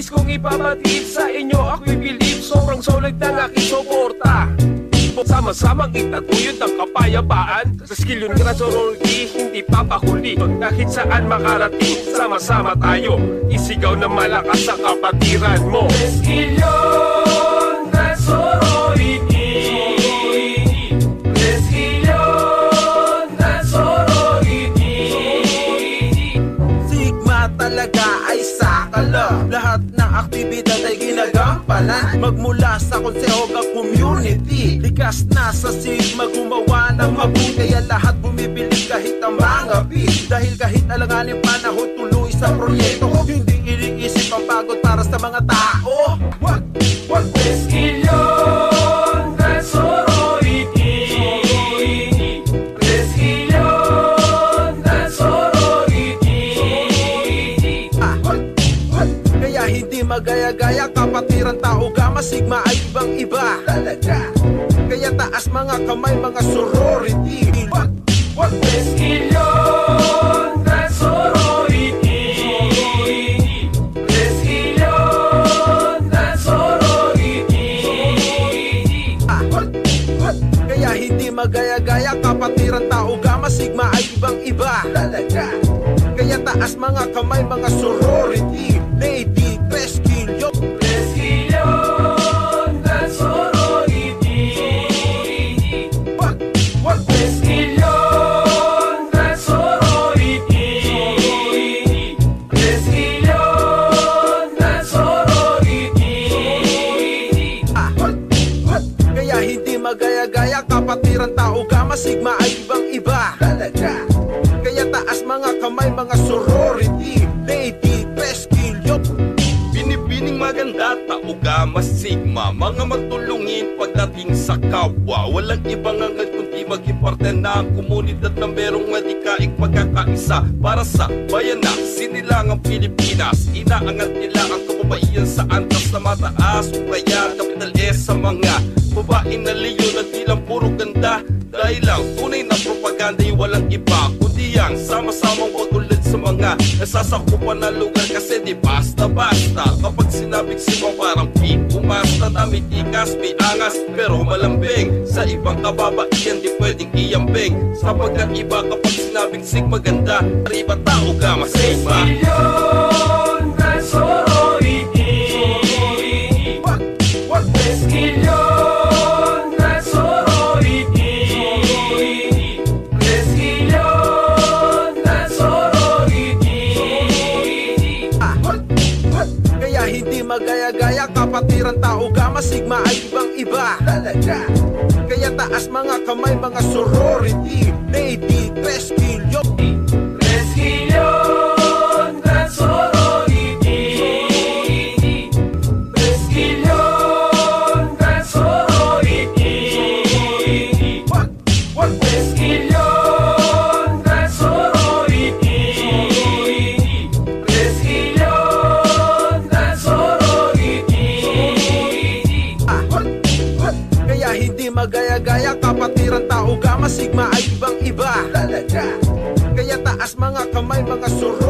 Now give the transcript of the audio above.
Nais kong ipabatid sa inyo, ako'y bilib, sobrang solid ng aking suporta. Sama-samang itatuyod ang kapayapaan. Sa skill yun ka sorority, hindi papahuli. Kahit saan makarating, sama-sama tayo. Isigaw na malakas sa kapatiran mo. Sa skill yun na sorority, sa skill yun na sorority. Sigma talaga ay sakala. Lahat ng aktibidad ay ginagampalan. Magmula sa konseho ng community, likas na sa Sigma gumawa ng mabuti. Kaya lahat bumibili kahit ang mga beat. Dahil kahit alanganin panahon, tuloy sa proyekto. Hindi iniisip ang pagod para sa mga tao. What? Skill yun na sorority, skill yun na sorority. Kaya hindi magaya-gaya, kapatiran, tao, Gamma, Sigma ay ibang-iba talaga. Kaya taas mga kamay, mga sorority. What? Skill yun na sorority, skill yun na sorority. Kaya hindi magaya-gaya, kapatiran, tao, Gamma, Sigma ay ibang-iba talaga. Kaya taas mga kamay, mga sorority. Lady, skill yo. Skill yun na sorority, What? skill yun na sorority, skill yun na sorority. Kaya hindi magaya-gaya, kapatiran, tao, Gamma, Sigma ay ibang-iba talaga. Kaya taas mga kamay, mga sorority. Lady, skill yo. Binibining maganda, tao, Gamma, Sigma, mga magtulungin pagdating sa kapwa. Walang ibang angad kundi maging parte na ang komunidad na merong madikaing pagkakaisa para sa bayan na sinilangang Pilipinas. Inaangat nila ang kababaihan sa antas na mataas, o kaya capital S sa mga babae na leyon na di lang puro ganda. Dahil lang tunay na propaganda'y walang iba kundi ang sama-samang pagulad sa mga nasasakupan na lugar. Kasi di basta-basta kapag sinabing Sigma parang peak, umasta, dami, tikas, may angas pero malambing. Sa ibang kababaihan di pwedeng iyambing, sapagkat iba kapag sinabing Sigma ganda. Arriba, tao, Gamma, Sigma. Skill yun na sorority, skill yun na sorority, skill yun na sorority. Kaya hindi magaya-gaya, kapatiran, tao, Gamma, Sigma ay ibang-iba talaga. Kaya taas mga kamay, mga sorority. Lady, skill yo. Skill yun na sorority, skill yun na sorority, skill yun na sorority, skill yun na sorority. Kaya hindi magaya-gaya, kapatiran, tao, Gamma, Sigma ay ibang-iba talaga. Kaya taas mga kamay, mga sorority.